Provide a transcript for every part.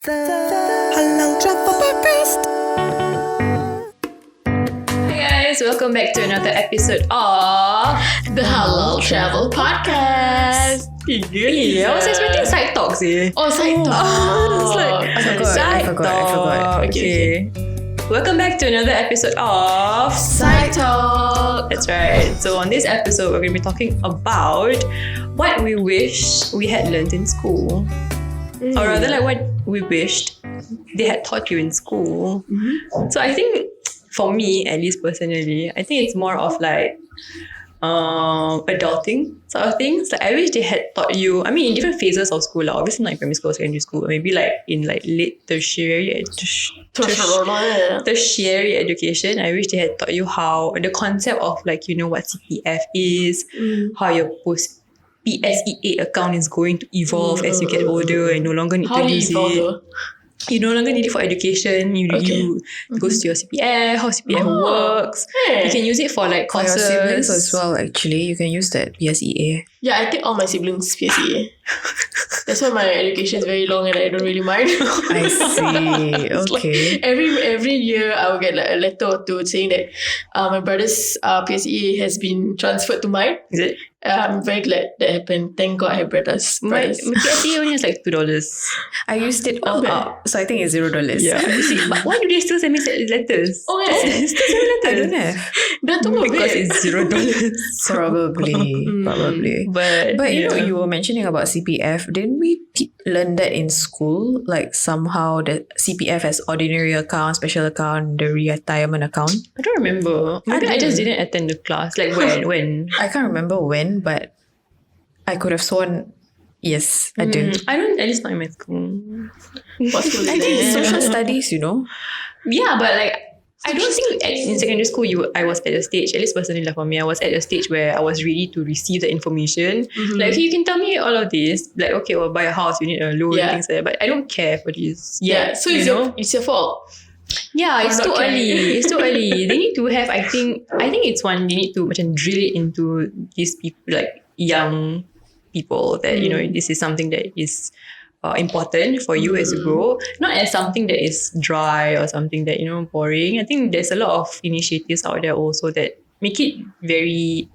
The Halal Travel Podcast. Hey guys, welcome back to another episode of The Halal Travel Podcast. Yeah, I was expecting side talks here. Oh, side talk. It's like I forgot. Okay. Welcome back to another episode of Side talk. That's right. So on this episode, we're going to be talking about what we wish we had learned in school. Or rather, like what we wished they had taught you in school. So I think, for me, at least personally, I think it's more of like adulting sort of things. Like I wish they had taught you, I mean, in different phases of school, like obviously not in primary school, secondary school, maybe like in like late tertiary education. I wish they had taught you how the concept of like, you know, what CPF is, how your PSEA account is going to evolve as you get older and no longer need to use it. You no longer need it for education. You goes to your CPF, how CPF works. You can use it for like For your courses. siblings as well, actually. You can use that PSEA. Yeah, I take all my siblings PSEA. That's why my education is very long and I don't really mind. I see. It's Okay. like every year I will get like a letter or two saying that my brother's PSEA has been transferred to mine. Is it? I'm very glad that happened. Thank God I have brothers. My PSEA only is like $2. I used it all up, so I think it's $0. Yeah. See, but why do they still send me letters? Oh, yeah. Still send me I letters. don't have. Dah tunggu Because babe. it's $0. Probably. But you know, you were mentioning about CPF. Didn't we learn that in school? Like somehow the CPF has ordinary account, special account, the retirement account. I don't remember. Maybe I just didn't attend the class. Like when? I can't remember when, but I could have sworn, yes, I did. I don't, at least not in my school. What school is I think it's that? social studies, you know. Yeah, but like I don't think in secondary school I was at a stage, at least personally like for me, I was at a stage where I was ready to receive the information. Like, okay, you can tell me all of this. Like, okay, well, buy a house, you need a loan, Yeah. things like that. But I don't care for this. Yeah, so you know? it's your fault. Yeah, it's Or too not early. caring. It's too early. They need to have, I think it's one, they need to macam drill it into these people, like young people, that, you know, this is something that is important for you as you grow, not as something that is dry or something that, you know, boring. I think there's a lot of initiatives out there also that make it very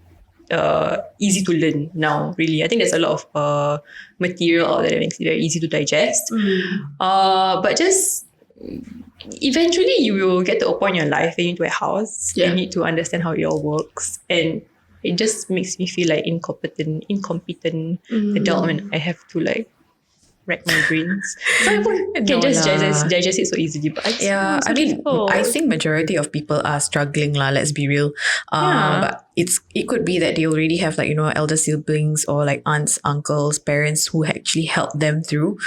easy to learn now, really. I think there's a lot of material out there that makes it very easy to digest. But just eventually you will get to a point in your life where you need to a house. Yeah. You need to understand how it all works, and it just makes me feel like incompetent adult when I have to like rack my brains. Some people can just digest it so easily, but Yeah, so I mean, difficult. I think majority of people are struggling lah. Let's be real. But it could be that they already have like, you know, elder siblings or like aunts, uncles, parents who actually help them through.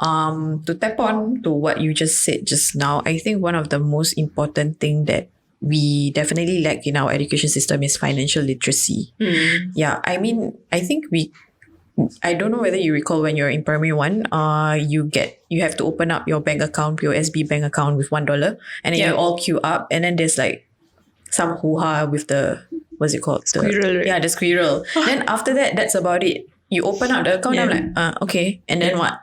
To tap on to what you just said just now, I think one of the most important thing that we definitely lack in our education system is financial literacy. Yeah, I mean, I don't know whether you recall when you're in primary one, you have to open up your bank account, POSB bank account with $1, and then you all queue up, and then there's like some hoo-ha with the, what's it called? Squirrel, right? Yeah, the squirrel. Then after that, that's about it. You open up the account, I'm like, okay. And then what?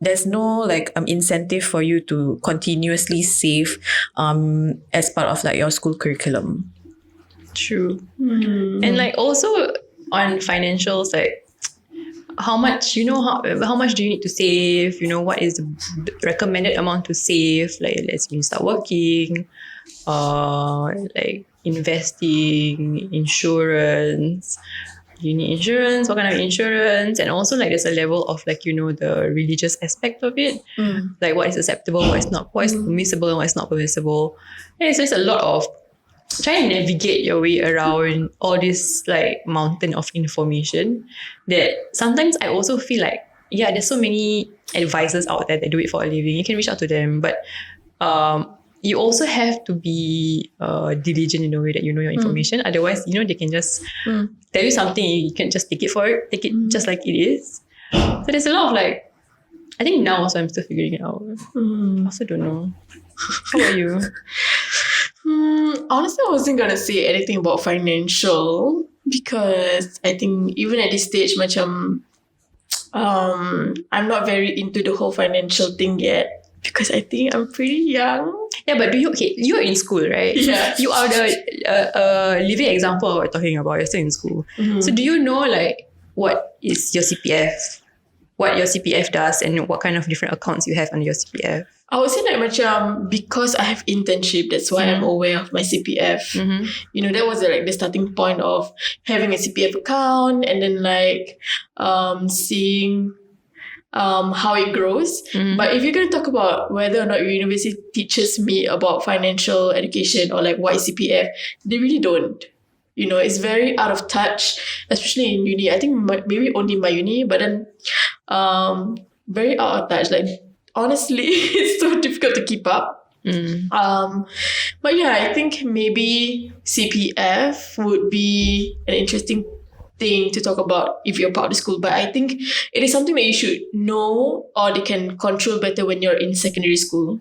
There's no like incentive for you to continuously save as part of like your school curriculum. True. And like also on financials, like how much, you know, how much do you need to save? You know, what is the recommended amount to save? Like, let's say you start working, like investing, insurance. You need insurance, what kind of insurance? And also like there's a level of like, you know, the religious aspect of it. Like what is acceptable, what is not, what is permissible and what is not permissible. And it's just a lot of trying to navigate your way around all this like mountain of information that sometimes I also feel like, yeah, there's so many advisors out there that do it for a living. You can reach out to them, but you also have to be diligent in the way that you know your information. Otherwise, you know, they can just tell you something, you can just take it just like it is. So there's a lot of like, I think now also I'm still figuring it out. I also don't know. How about you? Honestly, I wasn't gonna say anything about financial because I think even at this stage, macam I'm not very into the whole financial thing yet. because I think I'm pretty young. Yeah, but you're in school, right? Yeah. You are the living example of what we're talking about. You're still in school. So do you know like what is your CPF? What your CPF does and what kind of different accounts you have on your CPF? I would say like macam because I have internship, that's why I'm aware of my CPF. You know, that was like the starting point of having a CPF account and then like seeing how it grows. But if you're going to talk about whether or not your university teaches me about financial education or like what is CPF, they really don't. You know, it's very out of touch, especially in uni. I think maybe only my uni, but then very out of touch. Like, honestly, it's so difficult to keep up. But yeah, I think maybe CPF would be an interesting thing to talk about if you're part of the school. But I think it is something that you should know or they can control better when you're in secondary school.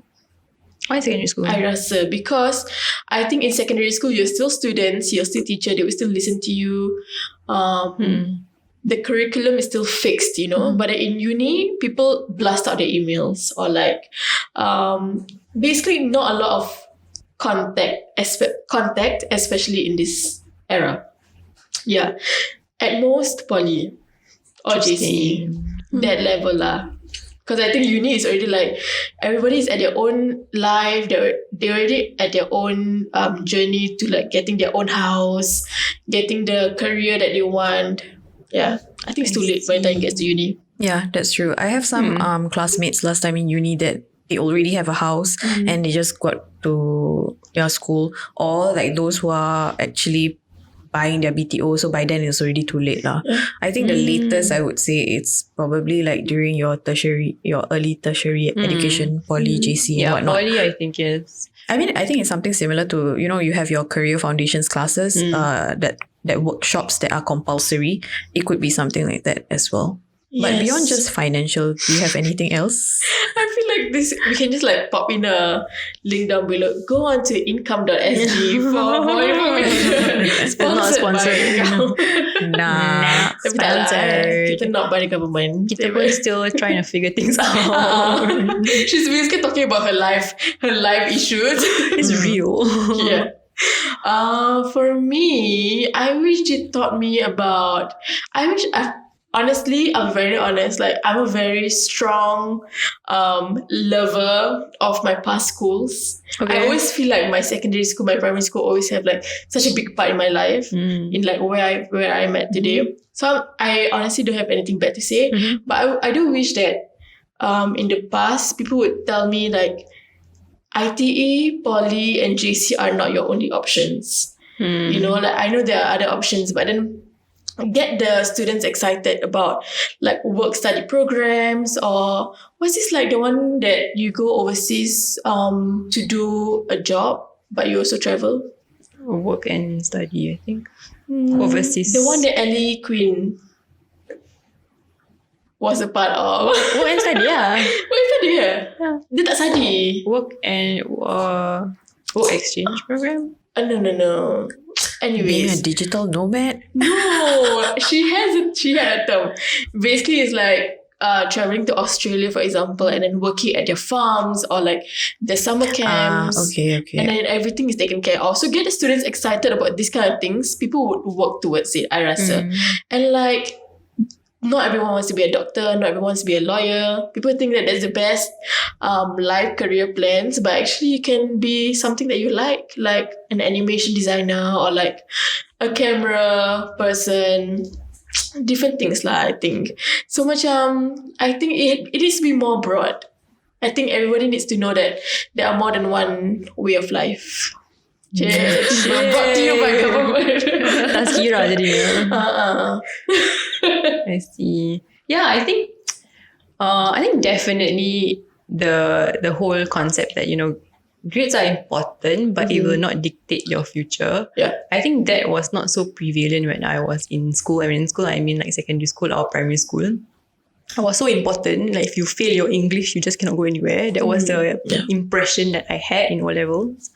Why secondary school? I rasa because I think in secondary school you're still students, you're still teacher, they will still listen to you. The curriculum is still fixed, you know. But in uni, people blast out their emails or like basically not a lot of contact, especially in this era. Yeah. At most poly or JC. That level lah. Because I think uni is already like everybody is at their own life. They're already at their own journey to like getting their own house, getting the career that they want. Yeah, I think it's too late by the time it gets to uni. Yeah, that's true. I have some classmates last time in uni that they already have a house and they just got to school, or like those who are actually buying their BTO, so by then it's already too late lah. I think the latest I would say it's probably like during your early tertiary education, poly, JC and whatnot. Poly I think is. I mean, I think it's something similar to, you know, you have your career foundations classes, that workshops that are compulsory. It could be something like that as well. Yes. But beyond just financial, do you have anything else? I feel like this, we can just like pop in a link down below. Go on to income.sg for more information. Sponsored. Nah. Sponsored. Kita not by the government. Kita pun still trying to figure things out. She's basically talking about her life issues. It's real. Yeah. For me, I wish it taught me about. Honestly, I'm very honest. Like, I'm a very strong lover of my past schools. Okay. I always feel like my secondary school, my primary school always have like such a big part in my life in like where I'm at today. So I honestly don't have anything bad to say. But I do wish that in the past, people would tell me like ITE, Poly and JC are not your only options. You know, like I know there are other options, but then get the students excited about like work-study programs, or what's this like the one that you go overseas to do a job but you also travel? Work and study, I think. Overseas. The one that Ellie Queen was a part of. Work and study, yeah. Work and study, yeah. Dia tak study. Work and work exchange program? No. Anyways. Being a digital nomad? No, she had a term. Basically, it's like traveling to Australia, for example, and then working at their farms or like the summer camps. Okay. And then everything is taken care of. So get the students excited about these kind of things. People would work towards it, I rasa. And like, not everyone wants to be a doctor, not everyone wants to be a lawyer. People think that that's the best life career plans, but actually it can be something that you like an animation designer or like a camera person. Different things lah, I think. So I think it needs to be more broad. I think everybody needs to know that there are more than one way of life. Cheers. Brought to you by government. Tazkira jadi. I see. Yeah, I think definitely the whole concept that, you know, grades are important, but it will not dictate your future. Yeah. I think that was not so prevalent when I was in school. I mean, in school, I mean like secondary school or primary school. It was so important. Like if you fail your English, you just cannot go anywhere. That was the impression that I had in O-levels.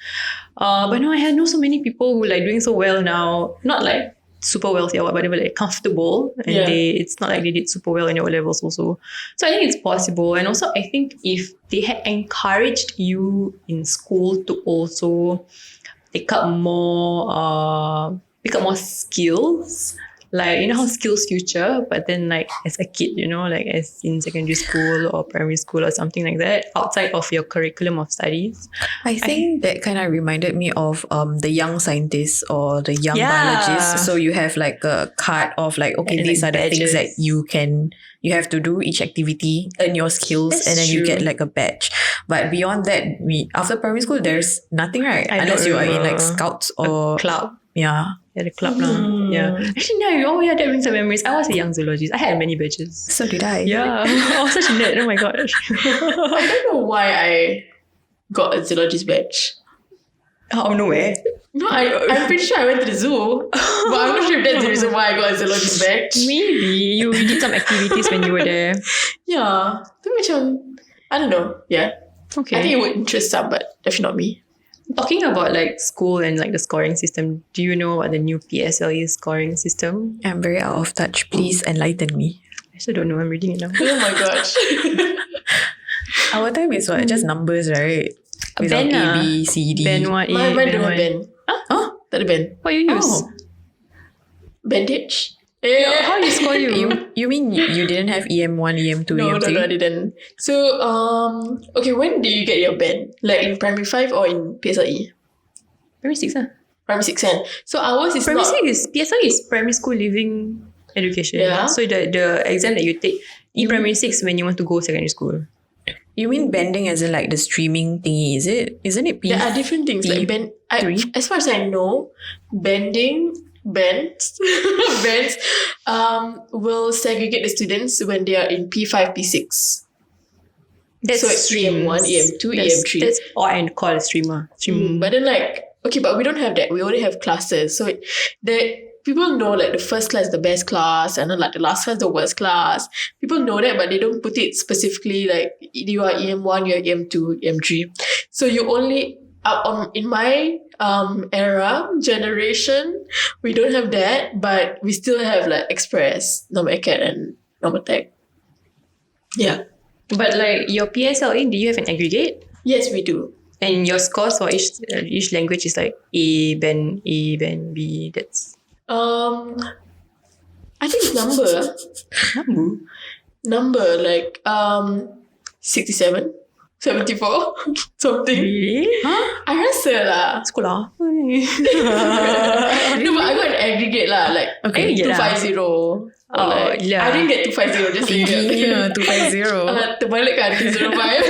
But no, I know so many people who like doing so well now. Not like super wealthy or whatever, like comfortable, and it's not like they did super well in their O levels also. So I think it's possible. And also I think if they had encouraged you in school to also pick up more skills, like you know how skills future, but then like as a kid, you know, like as in secondary school or primary school or something like that, outside of your curriculum of studies. I think that kind of reminded me of the young scientists or the young biologists. So you have like a card of like, okay, And these like are the things that badges. you have to do each activity, earn your skills, That's and then you true. get like a badge. But beyond that, after primary school, there's nothing, right? I Unless don't you are in remember. like scouts or Club. Yeah. Yeah, the club now. Yeah. Actually, no, that brings some memories. I was a young zoologist. I had many badges. So did I. Yeah. I was such a nerd. Oh my gosh. I don't know why I got a zoologist badge. Out of nowhere. No, I'm pretty sure I went to the zoo. But I'm not sure if that's the reason why I got a zoologist badge. Maybe you did some activities when you were there. Yeah. Tapi macam, I don't know. Yeah. Okay. I think it would interest some, but definitely not me. Talking about like school and like the scoring system, do you know about the new PSLE scoring system? I'm very out of touch. Please enlighten me. I still don't know. I'm reading it now. Oh my gosh. Our time is what? Just numbers, right? Without Ben A, B, C, D. Ben 1A, Mine Ben don't have 1. Ben. Huh? Tak ada Ben. What you use? Oh. Bandage? How you score you? You mean you didn't have EM1, EM2, No, EM3? I didn't. So, okay, when did you get your Ben? Like in primary 5 or in PSLE? Primary 6 lah. Primary 6 kan? So ours is Primary not... 6 is PSLE is primary school living education. Yeah. So the exam that you take in primary 6 when you want to go secondary school. You mean bending as in like the streaming thingy, is it? Isn't it P? There are different things. Like as far as I know, bends will segregate the students when they are in P5, P6. That's So it's EM1, EM2, EM3. That's all I call a streamer. But then like, okay, but we don't have that. We only have classes. So people know like the first class is the best class and then like the last class is the worst class. People know that, but they don't put it specifically like you are EM1, you are EM2, EM3. So you only, in my generation, we don't have that, but we still have like Express, Normal Acad and Normal Tech. Yeah. But like your PSLE, do you have an aggregate? Yes, we do. And your scores for each language is like A, Ben, B. That's I think it's number like 67, 74, something. Really? I rasa lah. Sekolah. No, but I got an aggregate lah, like Aggregate lah. 250. Or like, yeah. I didn't get 250, just saying. Yeah, 250. Terbalik kan 205.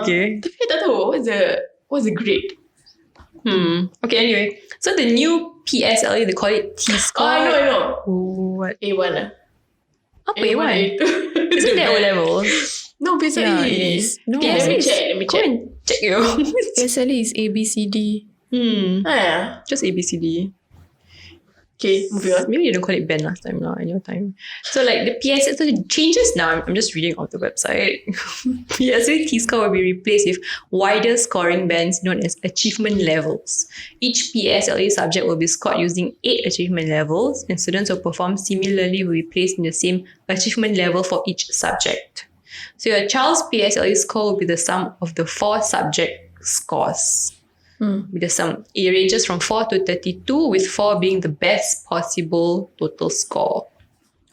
Okay. Tapi I tak tahu what's the grade. Okay, anyway. So the new PSLE, they call it T-score. Oh, I know. What? A1 lah. Apa A1? A2. Isn't that O-level? No, basically. Yeah, it is. No. Okay, let me check. Go and check yo. PSLE is A, B, C, D. Yeah. Just ABCD. Okay, moving on. Maybe you don't call it Ben last time, in your time. So like the PSLE, so it changes now. I'm just reading off the website. PSLE T-score will be replaced with wider scoring bands known as achievement levels. Each PSLE subject will be scored using 8 achievement levels, and students who perform similarly will be placed in the same achievement level for each subject. So your child's PSLE score will be the sum of the 4 subject scores. With the sum, it ranges from 4 to 32, with 4 being the best possible total score.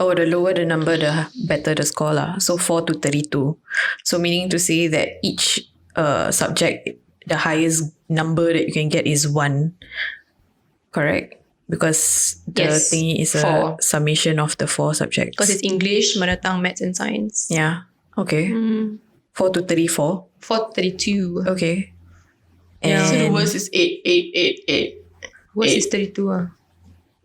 Oh, the lower the number, the better the score lah. So 4 to 32. So meaning to say that each subject, the highest number that you can get is 1. Correct? Because the thingy is 4. a summation of the 4 subjects. Because it's English, Mother Tongue, Maths and Science. Yeah. Okay. 4 to 34. 4 to 32. Okay. Yeah. So the worst is 8, 8, 8, 8. What 8. is 32?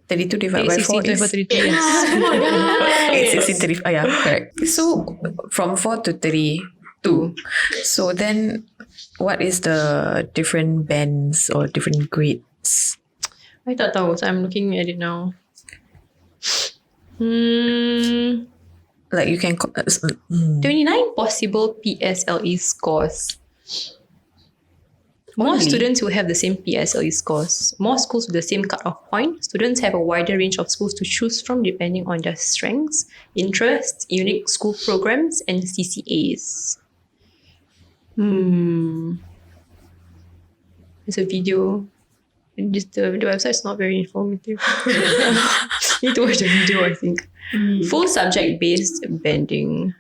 32 divided by 4 is... 32. Oh my god. 8, 16, 35. Oh, yeah, correct. So, from 4 to 32. So, then, what is the different bands or different grades? I tak tahu, so I'm looking at it now. Like, you can... 29 possible PSLE scores. More Only? students will have the same PSLE scores. More schools with the same cut-off point. Students have a wider range of schools to choose from depending on their strengths, interests, unique school programs, and CCAs. There's a video. Just the website's not very informative. Need to watch the video, I think. Full subject-based banding.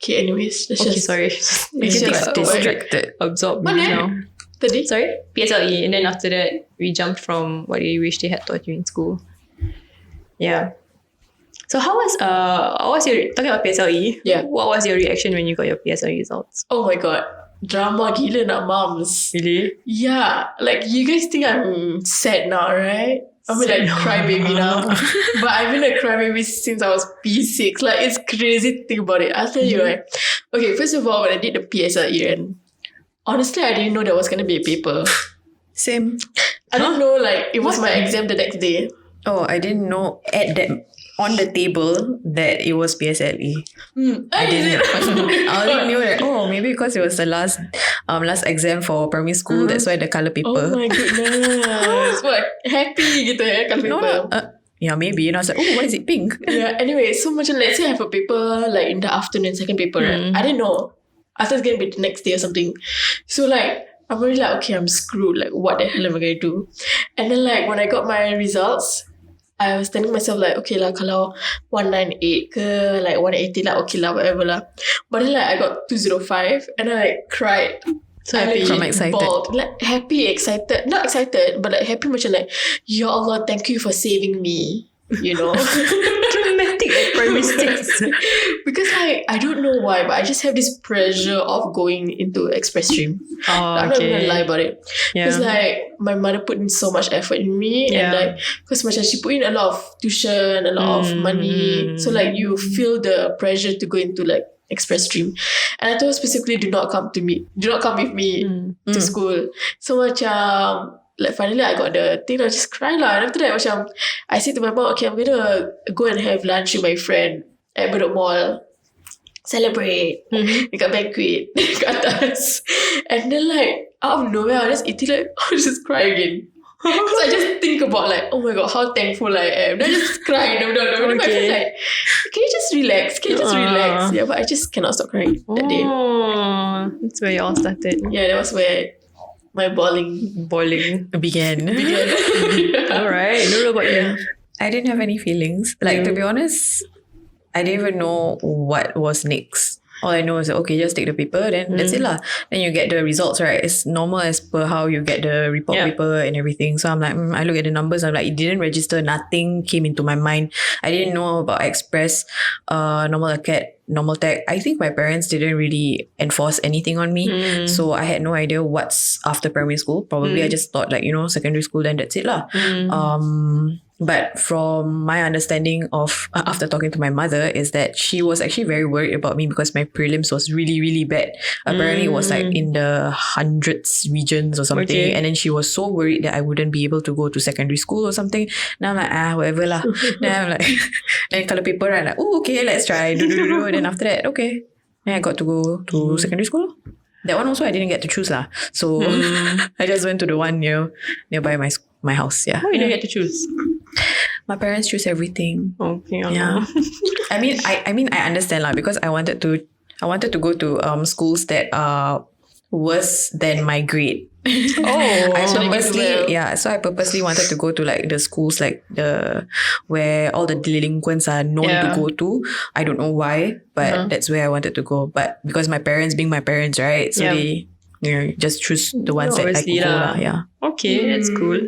Okay, anyways. Sorry. Let's Getting just- distracted. Absorb Mana? me now. Tadi? Sorry? PSLE. And then after that, we jumped from what you wish they had taught you in school. Yeah. So how was your, talking about PSLE, Yeah. what was your reaction when you got your PSLE results? Oh my god. Drama gila nak mums. Really? Yeah. Like, you guys think I'm sad now, right? I'm like crybaby now. But I've been a crybaby since I was P6. Like, it's crazy to think about it. I'll tell you, right? Okay, first of all, when I did the PSLE, and honestly, I didn't know there was going to be a paper. Same. I didn't know, like, it was my exam the next day. Oh, I didn't know at that on the table that it was PSLE. I didn't. I only knew that. Oh, maybe because it was the last exam for primary school. That's why the color paper. Oh my goodness. What? Happy gitu kalau No, paper. no. Yeah, maybe. And I was like, oh, why is it pink? Yeah, anyway, so macam let's say I have a paper like in the afternoon, second paper, right? I didn't know. I thought it's going to be the next day or something. So like, I'm already like, okay, I'm screwed. Like, what the hell am I going to do? And then like, when I got my results, I was telling myself like, okay lah, kalau 198 ke, like 180 lah, okay lah, whatever lah. But then like, I got 205 and I like cried. So I happy. legit I'm excited. bawled. Like happy, excited. Not excited, but like happy macam like, Ya Allah, thank you for saving me. You know? Dramatic at primary 6. Because I don't know why, but I just have this pressure of going into express stream. I'm not gonna lie about it. Because like my mother put in so much effort in me, and like because macam she put in a lot of tuition, a lot of money, so like you feel the pressure to go into like express stream. And I told her specifically, do not come with me to school. So macam like finally I got the thing, I just cry lah. And after that macam I said to my mom, okay, I'm gonna go and have lunch with my friend at Bedok Mall, celebrate dekat banquet dekat atas. And then like out of nowhere I was just eating, like I just cry again. Because I just think about like, oh my god, how thankful I am. Then I just cry. No. My friend like, can you just relax? Yeah, but I just cannot stop crying that day. Oh, that's where it all started. Yeah, that was where my bawling Began. Alright, no about you. I didn't have any feelings. Like, to be honest, I didn't even know what was next. All I know is that, okay, just take the paper, then that's it lah. Then you get the results, right? It's normal as per how you get the report paper and everything. So I'm like, I look at the numbers, I'm like, it didn't register, nothing came into my mind. I didn't know about Express, normal acad, normal tech. I think my parents didn't really enforce anything on me. So I had no idea what's after primary school. Probably I just thought like, secondary school, then that's it lah. But from my understanding of after talking to my mother is that she was actually very worried about me because my prelims was really, really bad. Apparently it was like in the hundreds regions or something. Okay. And then she was so worried that I wouldn't be able to go to secondary school or something. Now I'm like, whatever lah. Then I'm like, then color paper, I'm like, oh, okay, let's try. Do. Then after that, okay. Then I got to go to secondary school. That one also I didn't get to choose lah. So I just went to the one nearby my house. Yeah. Why you didn't get to choose? My parents choose everything. Okay. Yeah. I mean I understand lah because I wanted to go to schools that are worse than my grade. So I purposely wanted to go to like the schools like where all the delinquents are known to go to. I don't know why, but that's where I wanted to go. But because my parents being my parents, right? So they just choose the ones that I could go lah. Yeah. Okay, that's cool.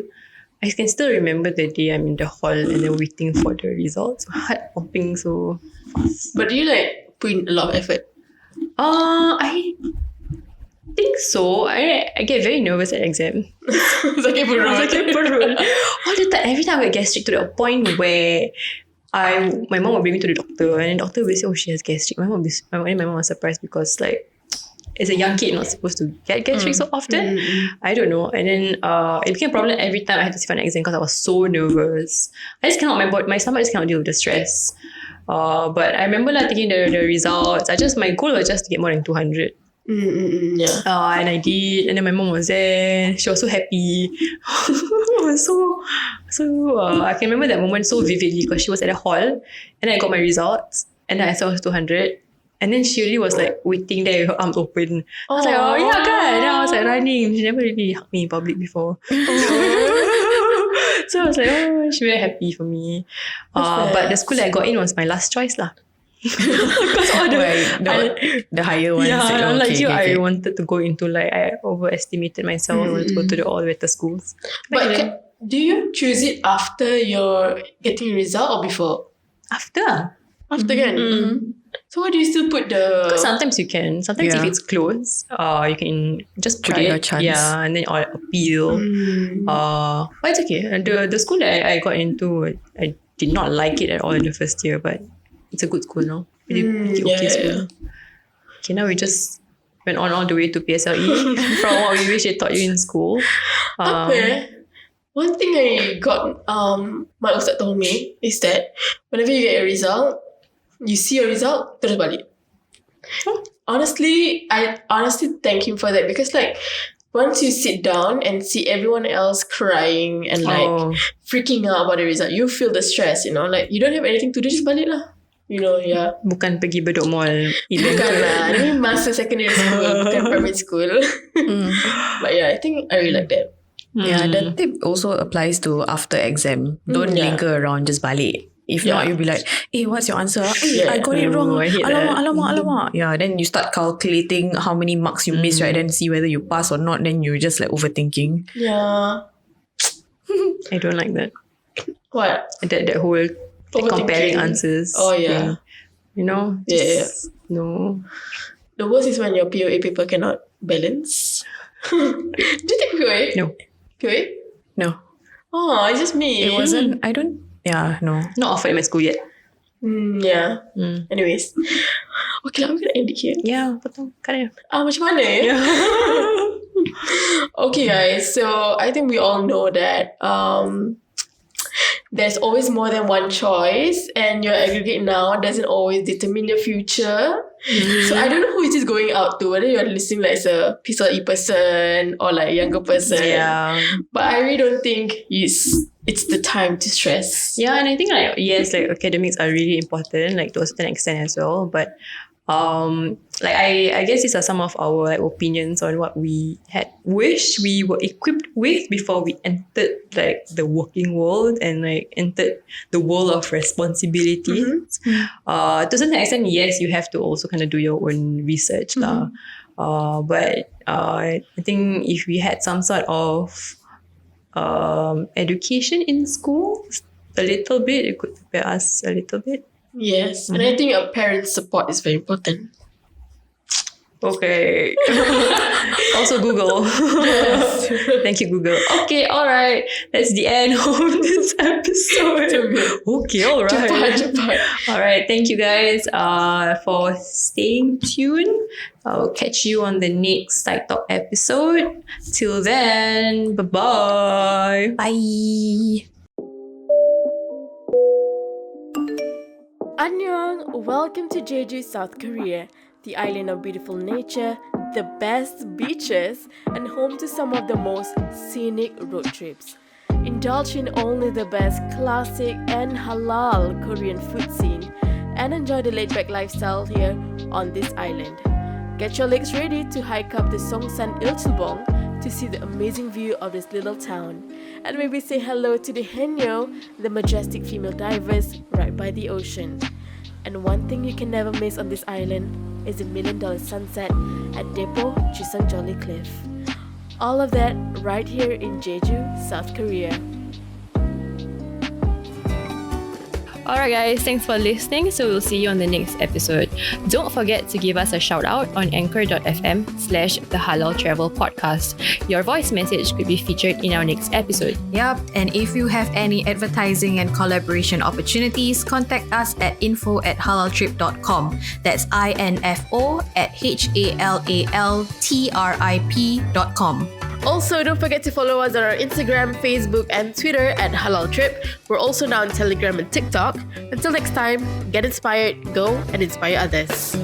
I can still remember the day I'm in the hall and then waiting for the results. Heart pumping so fast. But do you like put in a lot of effort? I think so. I get very nervous at exam. Sakit perut. All the time, every time I get gastric to the point where my mom will bring me to the doctor and the doctor will say, oh, she has gastric. My mom was surprised because like as a young kid, not supposed to get gastric so often. I don't know. And then it became a problem every time I had to sit for an exam because I was so nervous. I just cannot, my stomach just cannot deal with the stress. But I remember taking the results. My goal was just to get more than 200. Yeah. And I did, and then my mom was there. She was so happy. It was so I can remember that moment so vividly because she was at the hall, and then I got my results, and then I saw 200. And then she really was like waiting there with her arms open. I was like, oh yeah, kan? Then I was like running. She never really hugged me in public before. So I was like, oh, she very happy for me. But the school that I got in was my last choice lah. Because all the higher ones. Yeah, unlike you, okay. I wanted to go into like, I overestimated myself. I wanted to go to the all better schools. But do you choose it after your getting result or before? After Kan? So why do you still put the... Because sometimes you can. Sometimes if it's close, you can just put Try it. your chance. Yeah, and then or appeal. But it's okay. The school that I got into, I did not like it at all in the first year, but it's a good school now. Pretty okay school. Okay, now we just went on all the way to PSLE from what we wish they taught you in school. One thing I got, my ustad told me is that whenever you get a result, you see a result, terus balik. Honestly, I thank him for that because like once you sit down and see everyone else crying and like freaking out about the result, you feel the stress, you know, like you don't have anything to do, just balik lah. You know, yeah. Bukan pergi Bedok Mall. Bukan lah. Ini masa secondary school, bukan primary school. But yeah, I think I really like that. Yeah, the tip also applies to after exam. Don't linger around, just balik. If not, you'll be like, hey, what's your answer? Hey, I got it wrong. Alamak. Yeah, then you start calculating how many marks you missed, right? Then see whether you pass or not. Then you're just like overthinking. Yeah. I don't like that. What? That whole like, comparing answers. Oh, yeah. Thing. You know? Just, No. The worst is when your POA paper cannot balance. Do you take POA? No. POA? No. Oh, it's just me. It wasn't, I don't, yeah, no. Not offered in my school yet. Yeah. Anyways. Okay lah, we're gonna end it here. Yeah, betul. Kan macam mana ya? Okay guys, so I think we all know that there's always more than one choice and your aggregate now doesn't always determine your future. So I don't know who is this going out to, whether you're listening like as a PSLE person or like a younger person. Yeah. But I really don't think it's the time to stress. Yeah, and I think like yes, like academics are really important, like to a certain extent as well. But like I guess these are some of our like opinions on what we had wished we were equipped with before we entered like the working world and like entered the world of responsibilities. To a certain extent, yes, you have to also kind of do your own research lah. But I think if we had some sort of education in school, a little bit, it could prepare us a little bit. Yes, and I think a parent's support is very important. Okay. Also Google. Yes. Thank you, Google. Okay, all right. That's the end of this episode. Okay, all right. Cepat. All right. Thank you guys for staying tuned. I'll catch you on the next Side Talk episode. Till then, bye-bye. Bye. Annyeong, welcome to Jeju, South Korea, the island of beautiful nature, the best beaches, and home to some of the most scenic road trips. Indulge in only the best classic and halal Korean food scene, and enjoy the laid-back lifestyle here on this island. Get your legs ready to hike up the Songsan Ilchulbong to see the amazing view of this little town, and maybe say hello to the Henyo, the majestic female divers right by the ocean. And one thing you can never miss on this island is the $1 million sunset at Depo Chisang Jolly Cliff. All of that right here in Jeju, South Korea. Alright guys, thanks for listening. So we'll see you on the next episode. Don't forget to give us a shout out on anchor.fm/The Halal Travel Podcast. Your voice message could be featured in our next episode. Yep, and if you have any advertising and collaboration opportunities, contact us at info@halaltrip.com. That's info@halaltrip.com. Also, don't forget to follow us on our Instagram, Facebook, and Twitter at Halal Trip. We're also now on Telegram and TikTok. Until next time, get inspired, go and inspire others.